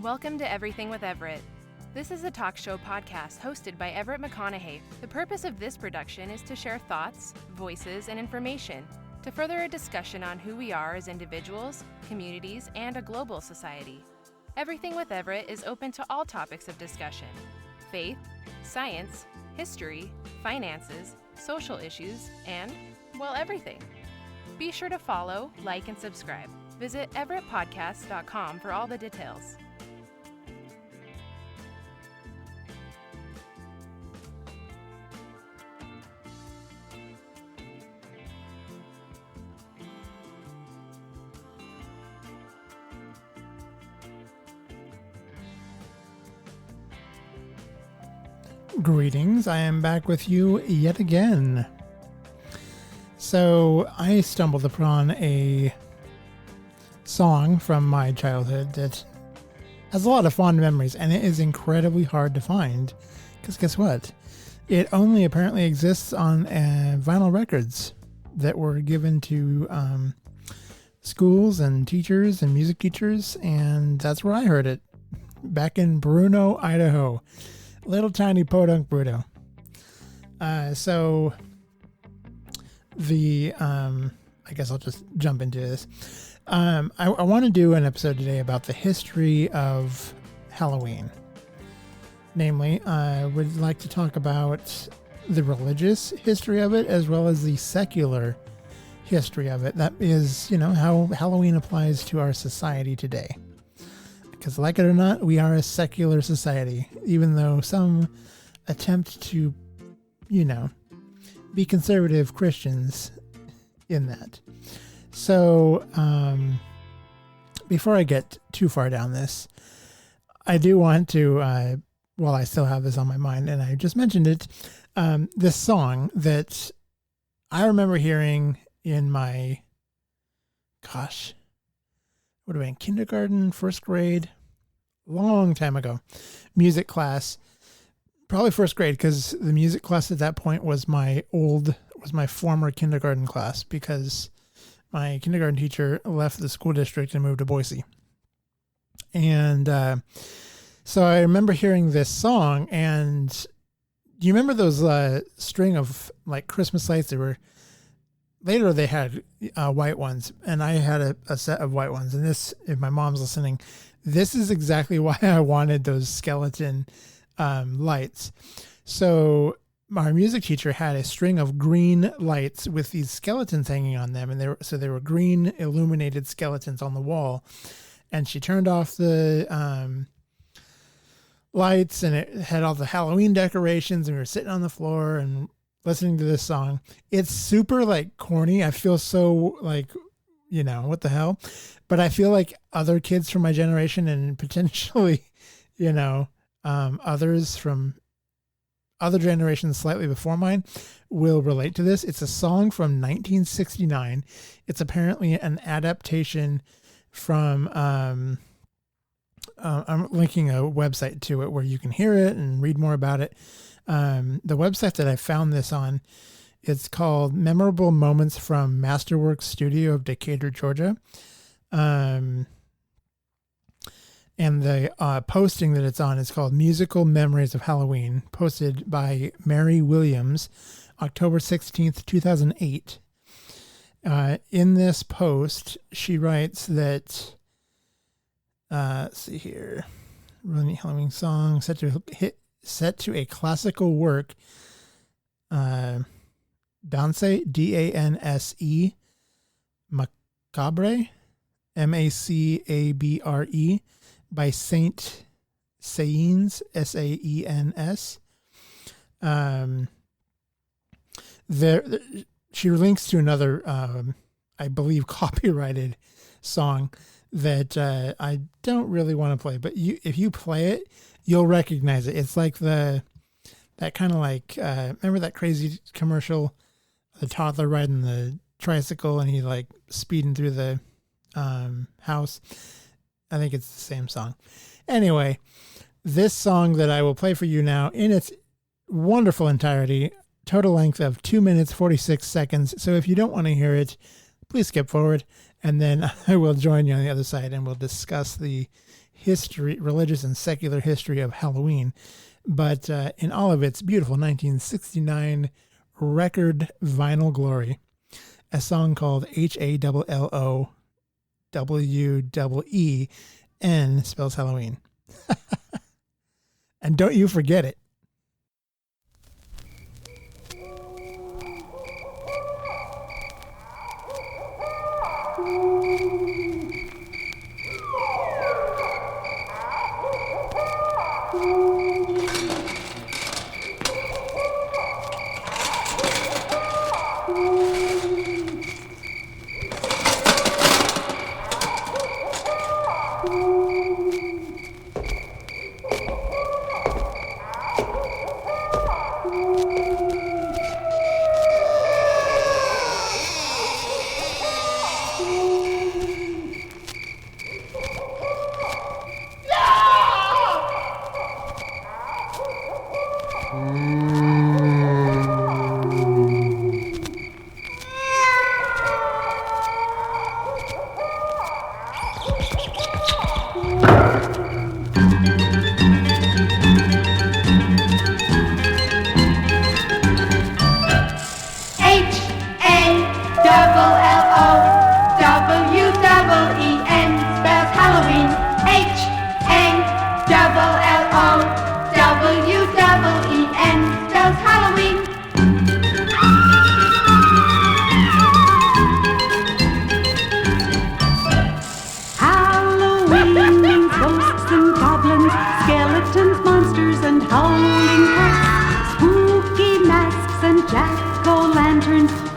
Welcome to Everything with Everett. This is a talk show podcast hosted by Everett McConaughey. The purpose of this production is to share thoughts, voices, and information to further a discussion on who we are as individuals, communities, and a global society. Everything with Everett is open to all topics of discussion: faith, science, history, finances, social issues, and, well, everything. Be sure to follow, like, and subscribe. Visit everettpodcast.com for all the details. Greetings, I am back with you yet again. So I stumbled upon a song from my childhood that has a lot of fond memories, and it is incredibly hard to find because guess what? It only apparently exists on vinyl records that were given to schools and teachers and music teachers, and that's where I heard it, back in Bruno, Idaho. Little tiny podunk Bruno. So I guess I'll just jump into this. I want to do an episode today about the history of Halloween. Namely, I would like to talk about the religious history of it as well as the secular history of it. That is, how Halloween applies to our society today. Because like it or not, we are a secular society, even though some attempt to, be conservative Christians in that. So, before I get too far down this, I do want to, while I still have this on my mind, and I just mentioned it, this song that I remember hearing in my, would have been kindergarten, first grade, long time ago, music class, probably first grade, because the music class at that point was my former kindergarten class, because my kindergarten teacher left the school district and moved to Boise. And so I remember hearing this song, and do you remember those string of like Christmas lights? Later they had white ones, and I had a set of white ones. And this, if my mom's listening, this is exactly why I wanted those skeleton lights. So our music teacher had a string of green lights with these skeletons hanging on them, and they were green illuminated skeletons on the wall. And she turned off the lights, and it had all the Halloween decorations, and we were sitting on the floor and listening to this song. It's super like corny. I feel so like, what the hell? But I feel like other kids from my generation and potentially, others from other generations slightly before mine will relate to this. It's a song from 1969. It's apparently an adaptation from, I'm linking a website to it where you can hear it and read more about it. The website that I found this on, it's called Memorable Moments from Masterworks Studio of Decatur, Georgia. And the posting that it's on is called Musical Memories of Halloween, posted by Mary Williams, October 16th, 2008. In this post, she writes that, let's see here, running Halloween song set to a classical work, Danse, Danse, Macabre, Macabre, by Saint Saens, Saens. She links to another, I believe, copyrighted song that I don't really want to play, but if you play it, you'll recognize it. It's like that kind of like, remember that crazy commercial, the toddler riding the tricycle and he like speeding through the house? I think it's the same song. Anyway, this song that I will play for you now in its wonderful entirety, total length of 2 minutes, 46 seconds. So if you don't want to hear it, please skip forward, and then I will join you on the other side and we'll discuss the history, religious and secular history of Halloween, but in all of its beautiful 1969 record vinyl glory, a song called HALLOWEEN spells Halloween. And don't you forget it.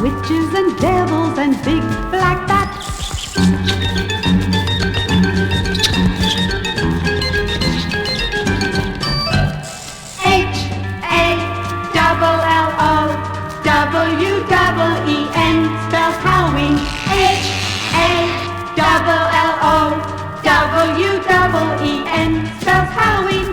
Witches and devils and big black bats. HALLOWEEN spells Halloween. HALLOWEEN spells Halloween.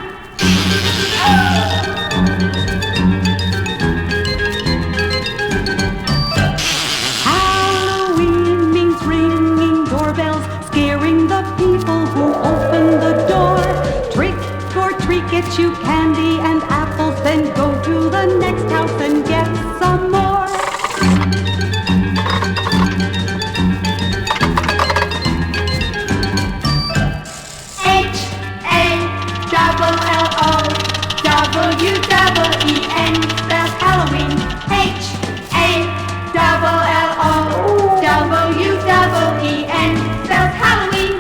Get you candy and apples, then go to the next house and get some more. HALLOWEEN spells Halloween. HALLOWEEN spells Halloween.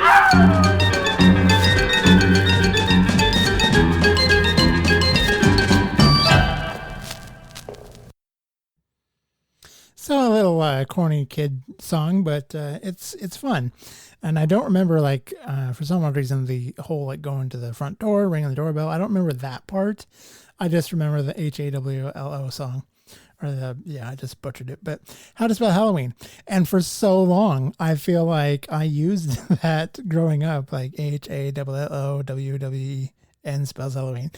So a little corny kid song, but it's fun. And I don't remember, for some odd reason, the whole going to the front door, ringing the doorbell. I don't remember that part. I just remember the HAWLO song. I just butchered it. But how to spell Halloween. And for so long, I feel like I used that growing up, like HALLOWEEN spells Halloween.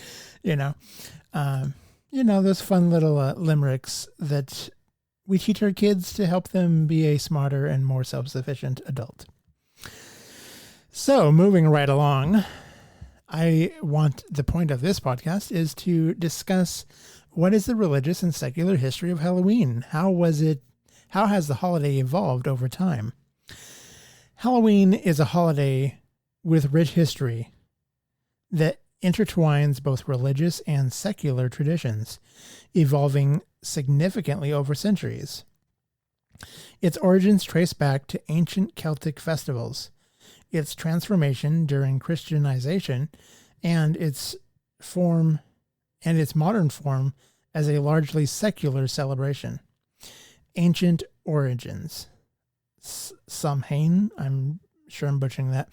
Those fun little limericks that we teach our kids to help them be a smarter and more self-sufficient adult. So moving right along, the point of this podcast is to discuss what is the religious and secular history of Halloween? How has the holiday evolved over time? Halloween is a holiday with rich history that intertwines both religious and secular traditions, evolving significantly over centuries. Its origins trace back to ancient Celtic festivals, its transformation during Christianization, and its modern form as a largely secular celebration. Ancient origins. Samhain, I'm sure I'm butchering that,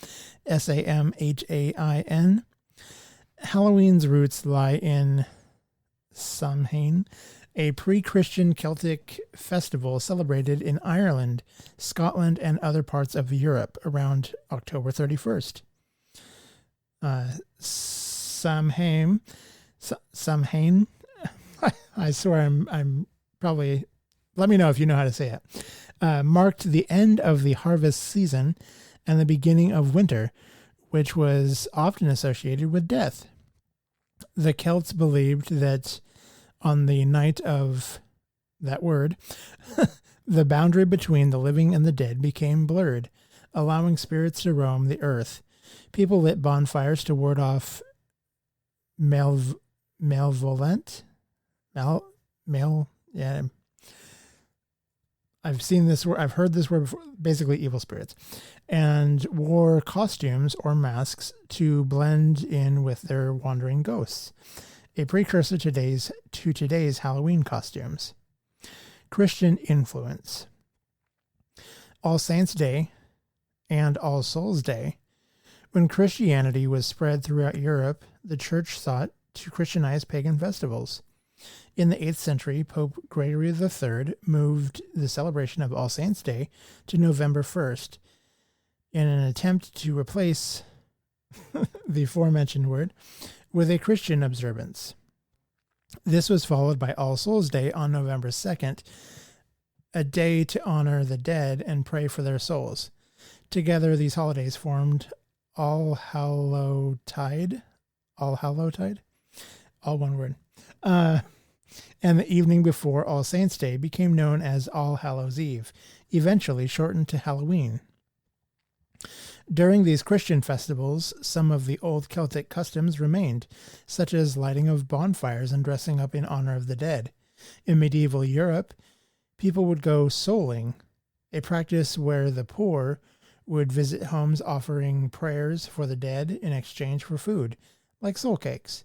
Samhain. Halloween's roots lie in Samhain, a pre-Christian Celtic festival celebrated in Ireland, Scotland, and other parts of Europe around October 31st. Samhain, I swear I'm probably, let me know if you know how to say it, marked the end of the harvest season and the beginning of winter, which was often associated with death. The Celts believed that on the night of that word, the boundary between the living and the dead became blurred, allowing spirits to roam the earth. People lit bonfires to ward off malevolent. I've seen this word. I've heard this word before. Basically, evil spirits, and wore costumes or masks to blend in with their wandering ghosts. A precursor to today's Halloween costumes. Christian influence. All Saints' Day and All Souls' Day. When Christianity was spread throughout Europe, the church sought to Christianize pagan festivals. In the 8th century, Pope Gregory III moved the celebration of All Saints' Day to November 1st in an attempt to replace the aforementioned word with a Christian observance. This was followed by All Souls' Day on November 2nd, a day to honor the dead and pray for their souls. Together, these holidays formed All Hallowtide, all one word. And the evening before All Saints' Day became known as All Hallows' Eve, eventually shortened to Halloween. During these Christian festivals, some of the old Celtic customs remained, such as lighting of bonfires and dressing up in honor of the dead. In medieval Europe, people would go souling, a practice where the poor would visit homes offering prayers for the dead in exchange for food, like soul cakes,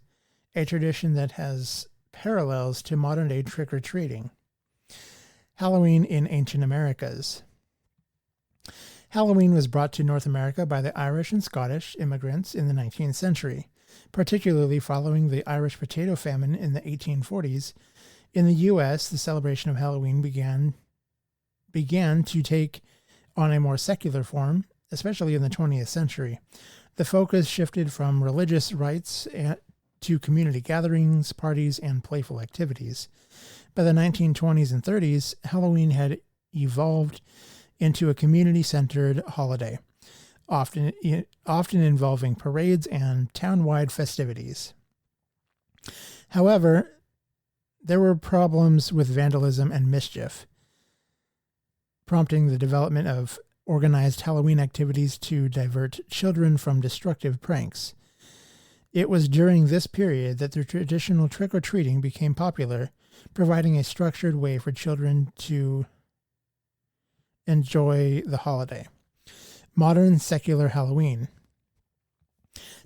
a tradition that has parallels to modern-day trick-or-treating. Halloween in ancient Americas. Halloween was brought to North America by the Irish and Scottish immigrants in the 19th century, particularly following the Irish potato famine in the 1840s. In the U.S., the celebration of Halloween began to take on a more secular form, especially in the 20th century. The focus shifted from religious rites to community gatherings, parties, and playful activities. By the 1920s and 30s, Halloween had evolved into a community-centered holiday, often involving parades and town-wide festivities. However, there were problems with vandalism and mischief, prompting the development of organized Halloween activities to divert children from destructive pranks. It was during this period that the traditional trick-or-treating became popular, providing a structured way for children to enjoy the holiday. Modern secular Halloween.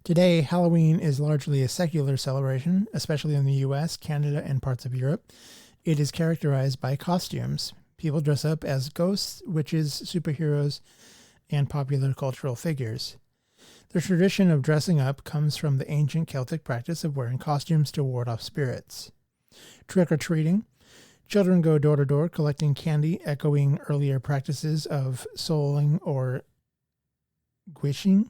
Today, Halloween is largely a secular celebration, especially in the U.S., Canada, and parts of Europe. It is characterized by costumes. People dress up as ghosts, witches, superheroes, and popular cultural figures. The tradition of dressing up comes from the ancient Celtic practice of wearing costumes to ward off spirits. Trick-or-treating. Children go door to door collecting candy, echoing earlier practices of souling or guishing,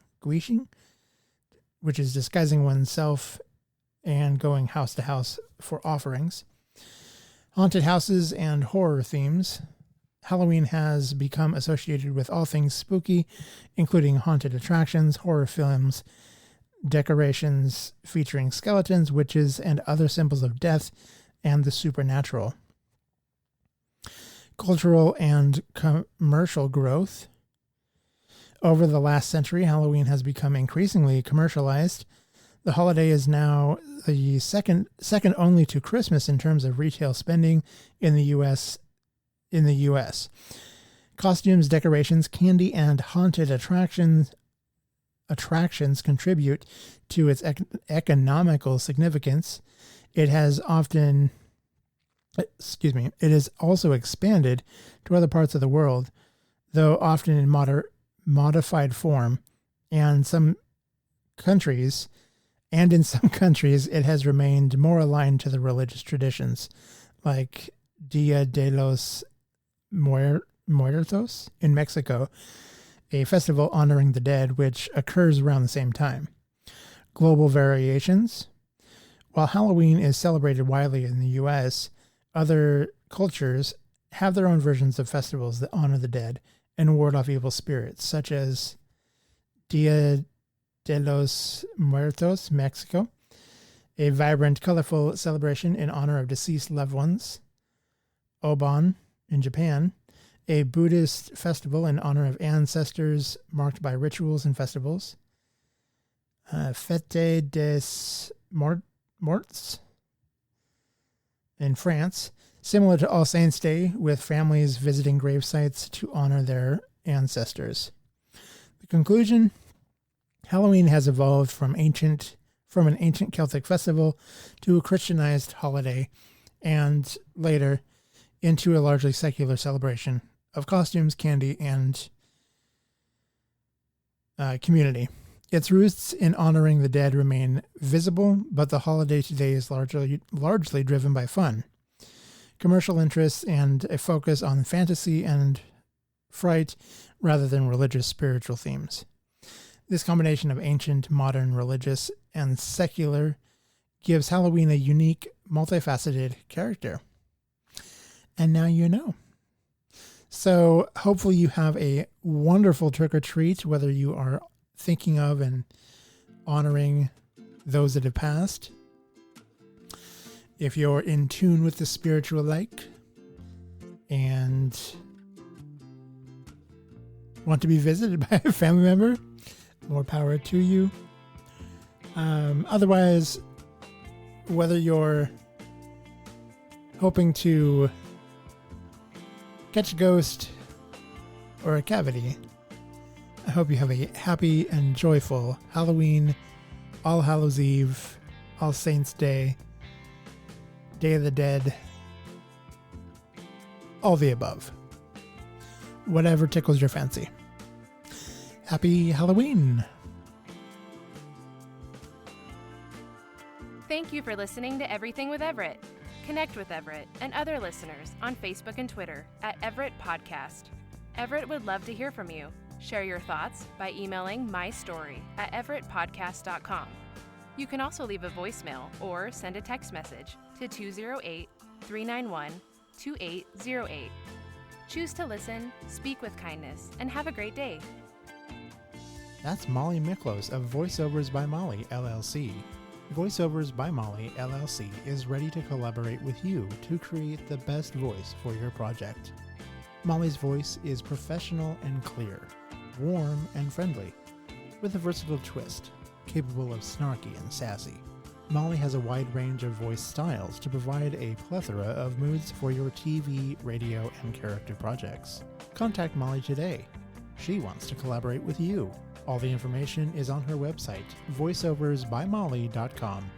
which is disguising oneself and going house to house for offerings. Haunted houses and horror themes. Halloween has become associated with all things spooky, including haunted attractions, horror films, decorations featuring skeletons, witches, and other symbols of death and the supernatural. Cultural and commercial growth. Over the last century, Halloween has become increasingly commercialized. The holiday is now the second only to Christmas in terms of retail spending in the U.S. Costumes, decorations, candy, and haunted attractions contribute to its economical significance. It has also expanded to other parts of the world, though often in modified form, and in some countries, it has remained more aligned to the religious traditions, like Dia de los Muertos in Mexico, a festival honoring the dead, which occurs around the same time. Global variations. While Halloween is celebrated widely in the U.S., other cultures have their own versions of festivals that honor the dead and ward off evil spirits, such as Dia de los Muertos, Mexico, a vibrant, colorful celebration in honor of deceased loved ones. Obon in Japan, a Buddhist festival in honor of ancestors marked by rituals and festivals. Fête des Morts in France, similar to All Saints' Day, with families visiting grave sites to honor their ancestors. The conclusion: Halloween has evolved from an ancient Celtic festival to a Christianized holiday, and later into a largely secular celebration of costumes, candy, and community. Its roots in honoring the dead remain visible, but the holiday today is largely driven by fun, commercial interests, and a focus on fantasy and fright rather than religious spiritual themes. This combination of ancient, modern, religious, and secular gives Halloween a unique, multifaceted character. And now you know. So hopefully you have a wonderful trick-or-treat, whether you are thinking of and honoring those that have passed. If you're in tune with the spiritual like and want to be visited by a family member, more power to you. Otherwise, whether you're hoping to catch a ghost or a cavity, I hope you have a happy and joyful Halloween, All Hallows Eve, All Saints Day, Day of the Dead, all the above. Whatever tickles your fancy. Happy Halloween! Thank you for listening to Everything with Everett. Connect with Everett and other listeners on Facebook and Twitter at Everett Podcast. Everett would love to hear from you. Share your thoughts by emailing mystory@everettpodcast.com. You can also leave a voicemail or send a text message to 208-391-2808. Choose to listen, speak with kindness, and have a great day. That's Molly Miklos of Voiceovers by Molly, LLC. Voiceovers by Molly, LLC is ready to collaborate with you to create the best voice for your project. Molly's voice is professional and clear, warm and friendly, with a versatile twist, capable of snarky and sassy. Molly has a wide range of voice styles to provide a plethora of moods for your TV, radio, and character projects. Contact Molly today. She wants to collaborate with you. All the information is on her website, voiceoversbymolly.com.